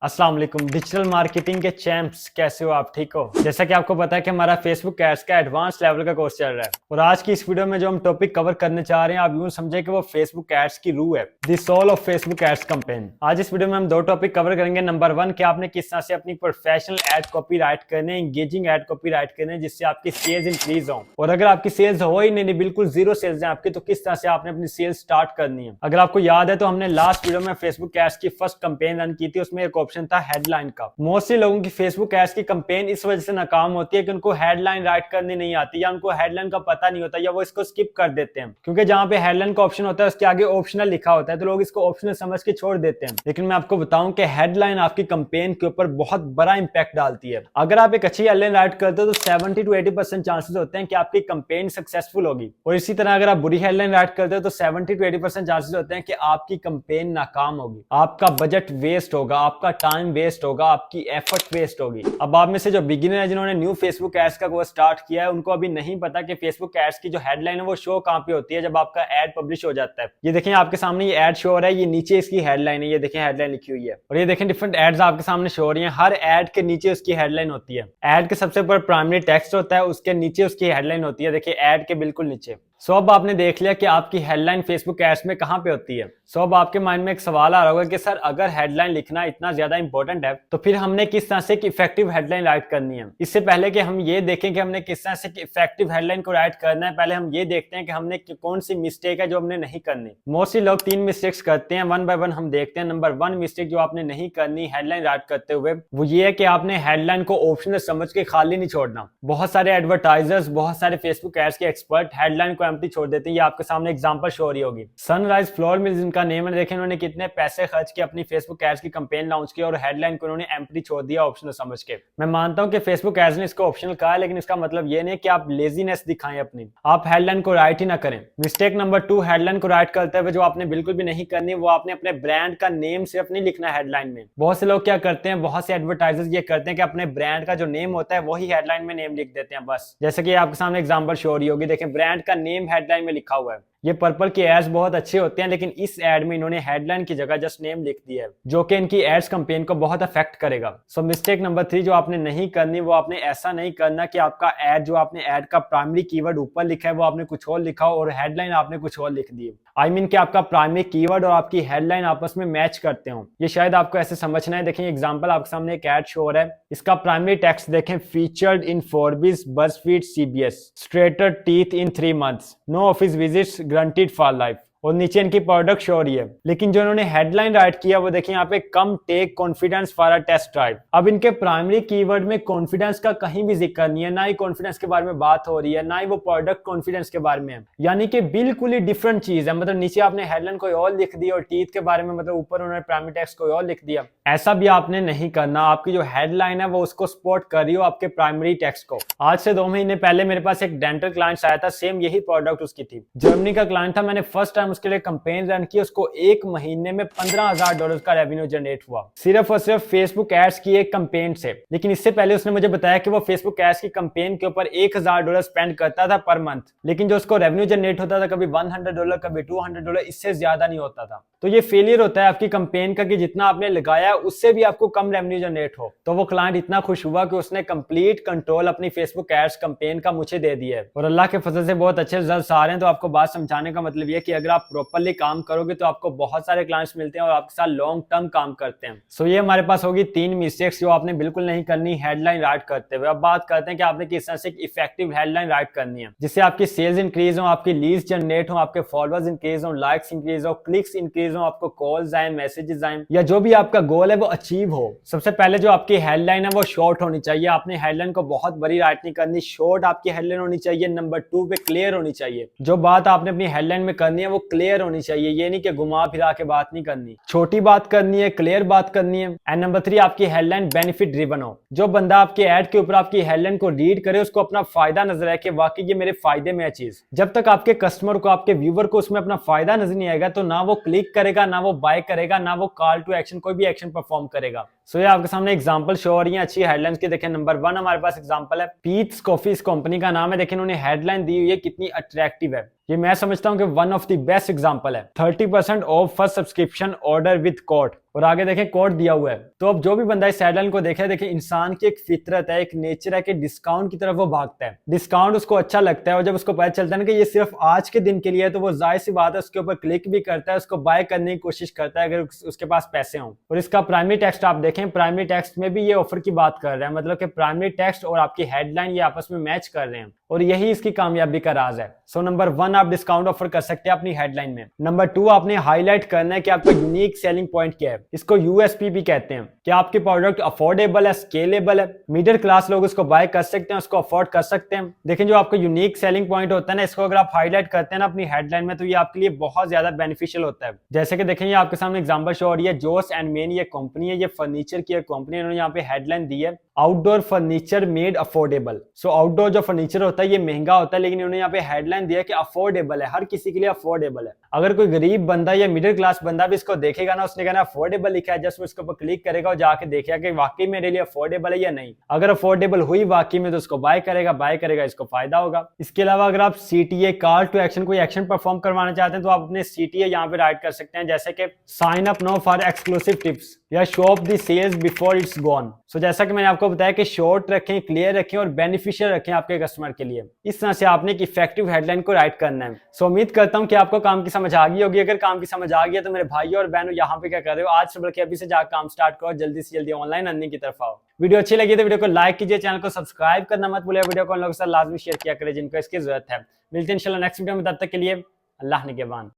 अस्सलाम वालेकुम digital marketing के चैंप्स, कैसे हो आप? ठीक हो? जैसा कि आपको पता है कि हमारा फेसबुक एड्स का एडवांस लेवल का कोर्स चल रहा है और आज की इस वीडियो में जो हम टॉपिक कवर करने चाह रहे हैं, आप यूं समझे कि वो फेसबुक एड्स की रूह है, the soul of Facebook ads campaign. आज इस वीडियो में हम दो टॉपिक कवर करेंगे। नंबर 1 कि आपने किस तरह से अपनी प्रोफेशनल एड कॉपी राइट करने, एंगेजिंग एड कॉपी राइट करने जिससे आपकी सेल्स इंक्रीज हो, और अगर आपकी सेल्स हो ही नहीं, बिल्कुल जीरो सेल्स है आपकी, तो किस तरह से आपने अपनी सेल्स स्टार्ट करनी है। अगर आपको याद है तो हमने लास्ट वीडियो में फेसबुक एड्स की फर्स्ट कैंपेन रन की थी, उसमें एक ऑप्शन था हेडलाइन का। मोस्टली लोगों की फेसबुक एड्स की कैंपेन इस वजह से नाकाम होती है कि उनको हेडलाइन राइट करनी नहीं आती, या उनको हेडलाइन का पता नहीं होता, या वो इसको स्किप कर देते हैं, क्योंकि जहां पे हेडलाइन का ऑप्शन होता है उसके आगे ऑप्शनल लिखा होता है, तो लोग इसको ऑप्शनल समझ के छोड़ देते हैं। लेकिन मैं आपको बताऊं कि हेडलाइन आपकी कैंपेन के ऊपर बहुत बड़ा इंपैक्ट डालती है। अगर आप एक अच्छी हेडलाइन राइट करते हो तो 70 to 80% चांसेस होते हैं कि आपकी कैंपेन सक्सेसफुल होगी, और इसी तरह अगर आप बुरी हेडलाइन राइट करते हो तो 70 to 80% चांसेस होते हैं कि आपकी कैंपेन नाकाम होगी, आपका बजट वेस्ट होगा, आपका टाइम वेस्ट होगा, आपकी एफर्ट वेस्ट होगी। अब आप में से जो बिगिनर है, जिन्होंने न्यू फेसबुक एड्स का कोर्स स्टार्ट किया है, उनको अभी नहीं पता कि फेसबुक एड्स की जो हेडलाइन है वो शो कहां पे होती है जब आपका एड पब्लिश हो जाता है। ये देखें आपके सामने ये एड शो हो रहा है, ये नीचे इसकी हेडलाइन है, ये देखें हेडलाइन लिखी हुई है, और ये देखें डिफरेंट एड्स आपके सामने शो हो रही हैं। हर एड के नीचे उसकी हेडलाइन होती है। एड के सबसे ऊपर प्राइमरी टेक्स्ट होता है, उसके नीचे उसकी हेडलाइन होती है, देखिए एड के बिल्कुल नीचे। सो अब आपने देख लिया कि आपकी हेडलाइन फेसबुक एड्स में कहां पे होती है। सो अब आपके माइंड में एक सवाल आ रहा होगा कि सर अगर हेडलाइन लिखना इतना ज्यादा इंपॉर्टेंट है तो फिर हमने किस तरह से एक इफेक्टिव हेडलाइन राइट करनी है। इससे पहले कि हम ये देखें कि हमने किस तरह से इफेक्टिव हेडलाइन को राइट करना है, पहले हम ये देखते हैं कि हमने कौन सी मिस्टेक है जो हमने नहीं करनी। मोस्टली लोग 3 मिस्टेक्स करते हैं, वन बाय वन हम देखते हैं। नंबर 1 मिस्टेक जो आपने नहीं करनी हेडलाइन राइट करते हुए, वो ये है कि आपने हेडलाइन को ऑप्शनल समझ के खाली नहीं छोड़ना। बहुत सारे एडवर्टाइजर्स, बहुत सारे फेसबुक एड्स के एक्सपर्ट हेडलाइन को एम्प्टी छोड़ देते हैं। ये आपके सामने एग्जांपल शो हो रही होगी, सनराइज फ्लोर मिल्स इनका नेम है। देखें उन्होंने कितने पैसे खर्च किए अपनी फेसबुक एड्स की कैंपेन लॉन्च की, और हेडलाइन को उन्होंने एम्प्टी छोड़ दिया ऑप्शनल समझ के। मैं मानता हूं कि फेसबुक एड्स ने इसको ऑप्शनल कहा है, लेकिन इसका मतलब ये नहीं कि आप लेजीनेस दिखाएं अपनी, आप हेडलाइन को राइट ही ना करें। मिस्टेक नंबर 2, हेडलाइन को राइट करते हुए जो आपने बिल्कुल भी नहीं करनी, वो आपने अपने ब्रांड का नेम सिर्फ नहीं लिखना हेडलाइन में। बहुत से लोग क्या करते हैं, बहुत से एडवर्टाइजर्स ये करते हैं कि अपने ब्रांड का जो नेम होता है वही हेडलाइन में नेम लिख देते हैं बस। जैसे कि आपके सामने एग्जांपल शो हो रही होगी, देखें ब्रांड का नेम हेडलाइन में लिखा हुआ है। ये पर्पल के एड्स बहुत अच्छे होते हैं, लेकिन इस एड में इन्होंने हेडलाइन की जगह जस्ट नेम लिख दिया है, जो कि इनकी एड्स कैंपेन को बहुत अफेक्ट करेगा। सो मिस्टेक नंबर 3 जो आपने नहीं करनी, वो आपने ऐसा नहीं करना कि आपका एड, जो आपने एड का प्राइमरी कीवर्ड ऊपर लिखा है वो आपने कुछ और लिखा हो और हेडलाइन आपने कुछ और लिख दी। आई मीन कि आपका प्राइमरी कीवर्ड और आपकी हेडलाइन आपस में मैच करते हो। ये शायद आपको ऐसे समझना है। देखें एग्जांपल आपके सामने एक एड शो हो रहा है, इसका प्राइमरी टेक्स्ट देखें, featured in Forbes, BuzzFeed, CBS, straighter teeth in 3 months, no office visits granted for life, और नीचे इनकी प्रोडक्ट शो हो रही है। लेकिन जो इन्होंने हेडलाइन राइट किया वो देखिए यहाँ पे, come take confidence for a test drive. अब इनके प्राइमरी कीवर्ड में कॉन्फिडेंस का कहीं भी जिक्र नहीं है, ना ही कॉन्फिडेंस के बारे में बात हो रही है, ना ही वो प्रोडक्ट कॉन्फिडेंस के बारे में है, यानी कि बिल्कुल ही डिफरेंट चीज है। मतलब नीचे आपने हेडलाइन कोई और लिख दी और टीथ के बारे में मतलब ऊपर उन्होंने प्राइमरी टेक्स्ट कोई और लिख दिया। ऐसा भी आपने नहीं करना। आपकी जो हेडलाइन है वो उसको सपोर्ट कर रही हो आपके प्राइमरी टेक्स्ट को। आज से 2 महीने पहले मेरे पास एक डेंटल क्लाइंट आया था, सेम यही प्रोडक्ट उसकी थी, जर्मनी का क्लाइंट था। मैंने फर्स्ट टाइम उसके लिए कैंपेन रन की, उसको 1 महीने में $15,000 का रेवेन्यू जनरेट हुआ, सिर्फ और सिर्फ फेसबुक एड्स की एक कैंपेन से। लेकिन इससे पहले उसने मुझे बताया कि वो फेसबुक एड्स की कैंपेन के ऊपर $1,000 स्पेंड करता था पर मंथ, लेकिन जो उसको रेवेन्यू जनरेट होता था कभी $100, कभी $200, इससे ज्यादा नहीं होता था। तो ये फेलियर होता है आपकी कैंपेन का कि जितना आपने लगाया उससे भी आपको कम रेवेन्यू जनरेट हो। तो वो क्लाइंट इतना खुश हुआ कि उसने कंप्लीट कंट्रोल अपनी फेसबुक एड्स कैंपेन का मुझे दे दिया है, और अल्लाह के फजल से बहुत अच्छे रिजल्ट्स आ रहे हैं। तो आपको बात समझाने का मतलब ये कि अगर आप प्रॉपर्ली काम करोगे तो आपको बहुत सारे क्लाइंट्स मिलते हैं और आपके साथ लॉन्ग टर्म काम करते हैं। सो ये हमारे पास होगी 3 मिस्टेक्स जो आपने बिल्कुल नहीं करनी हेडलाइन राइट करते हुए। अब बात करते हैं कि आपने किस तरह से इफेक्टिव हेडलाइन राइट करनी है जिससे आपकी सेल्स इंक्रीज हो, आपकी लीड्स जनरेट हो, आपके फॉलोअर्स इंक्रीज हो, लाइक्स इंक्रीज हो, क्लिक्स इंक्रीज हो, आपको कॉल्स आए, मैसेजेस आए, या जो भी आपका गोल है वो अचीव हो। सबसे पहले जो आपकी हेडलाइन है वो शॉर्ट होनी चाहिए। आपने हेडलाइन को बहुत बड़ी राइट नहीं करनी, शॉर्ट आपकी हेडलाइन होनी चाहिए। नंबर 2 पे क्लियर होनी चाहिए। जो बात आपने अपनी हेडलाइन में करनी है वो क्लियर होनी चाहिए, ये नहीं कि घुमा फिरा के बात नहीं करनी, छोटी बात करनी है, क्लियर बात करनी है। एंड नंबर 3 आपकी हेडलाइन बेनिफिट ड्रिवन हो। जो बंदा आपके ऐड के ऊपर आपकी हेडलाइन को रीड करे उसको अपना फायदा नजर आए कि वाकई ये मेरे फायदे में है चीज। जब तक आपके कस्टमर को, आपके व्यूवर को उसमें अपना फायदा नजर नहीं आएगा तो ना वो क्लिक करेगा, ना वो बाय करेगा, ना वो कॉल टू एक्शन कोई भी एक्शन परफॉर्म करेगा। सो ये आपके सामने एग्जांपल शो हो रही है अच्छी हेडलाइंस की। देखें नंबर 1 हमारे पास एग्जांपल है, पीट्स कॉफी इस कंपनी का नाम है। देखें उन्होंने हेडलाइन दी हुई है, कितनी अट्रैक्टिव है। ये मैं समझता हूं कि one of the best example है। 30% of first subscription order with code. और आगे देखें कोड दिया हुआ है। तो अब जो भी बंदा इस हेडलाइन को देखे, देखिए इंसान की एक फितरत है, एक नेचर है कि डिस्काउंट की तरफ वो भागता है, डिस्काउंट उसको अच्छा लगता है। और जब उसको पता चलता है ना कि ये सिर्फ आज के दिन के लिए है, तो वो जाहिर सी बात है उसके ऊपर क्लिक भी करता है, उसको बाय करने की कोशिश करता है अगर उसके पास पैसे हों। और इसका प्राइमरी टेक्स्ट आप देखें, प्राइमरी टेक्स्ट में भी ये ऑफर की बात कर रहे हैं, मतलब कि प्राइमरी टेक्स्ट और आपकी हेडलाइन ये आपस में मैच कर रहे हैं, और यही इसकी कामयाबी का राज है। सो नंबर 1 आप डिस्काउंट ऑफर कर सकते हैं अपनी हेडलाइन में। नंबर 2 आपने हाईलाइट करना है कि आपका यूनिक सेलिंग पॉइंट क्या है, इसको यूएसपी भी कहते हैं। क्या आपके प्रोडक्ट अफोर्डेबल है, स्केलेबल है, मिडिल क्लास लोग इसको बाय कर सकते हैं, उसको अफोर्ड कर सकते हैं। देखिए जो आपका यूनिक सेलिंग पॉइंट होता है ना, इसको अगर आप हाईलाइट करते हैं ना अपनी हेडलाइन में, तो ये आपके लिए बहुत ज्यादा बेनिफिशियल होता है। जैसे कि देखें, ये आपके सामने एग्जांपल शो हो रही है, जोस एंड मेन ये कंपनी है, ये फर्नीचर की एक कंपनी है। इन्होंने यहाँ पे हेडलाइन दी है आउटडोर फर्नीचर मेड अफोर्डेबल। सो आउटडोर जो फर्नीचर होता है ये महंगा होता है, लेकिन उन्होंने यहाँ पे हेडलाइन दिया कि अफोर्डेबल है, हर किसी के लिए अफोर्डेबल है। अगर कोई गरीब बंदा या मिडिल क्लास बंदा भी इसको देखेगा ना, उसने कहना अफोर्डेबल लिखा है, जस्ट उसके ऊपर क्लिक करेगा और जाके देखेगा कि वाकई मेरे लिए अफोर्डेबल है या नहीं। अगर अफोर्डेबल हुई वाकई में, तो उसको बाय करेगा, इसको फायदा होगा। इसके अलावा अगर आप सीटीए कॉल टू एक्शन कोई एक्शन परफॉर्म करवाना चाहते हैं, तो आप अपने सीटीए यहाँ पे राइट कर सकते हैं, जैसे कि sign up now for exclusive tips या shop the sales before it's gone. So जैसा कि मैंने आपको बताया कि शॉर्ट रखें, क्लियर रखें और बेनिफिशियल रखें आपके कस्टमर के लिए। इस तरह से आपने एक इफेक्टिव हेडलाइन को राइट करना है। सो उम्मीद करता हूं कि आपको काम की समझ आ गई होगी। अगर काम की समझ आ गई है तो मेरे भाइयों और बहनों यहाँ पे क्या कर रहे हो, आज से बल्कि अभी से जाकर काम स्टार्ट करो, जल्दी से जल्दी ऑनलाइन अर्निंग की तरफ आओ। वीडियो अच्छी लगी तो वीडियो को लाइक कीजिए, चैनल को सब्सक्राइब करना मत भूलिए, वीडियो को उन लोगों के साथ लाजमी शेयर किया करें जिनको इसकी जरूरत है। मिलते हैं इंशाल्लाह नेक्स्ट वीडियो में, तब तक के लिए अल्लाह निगहबान।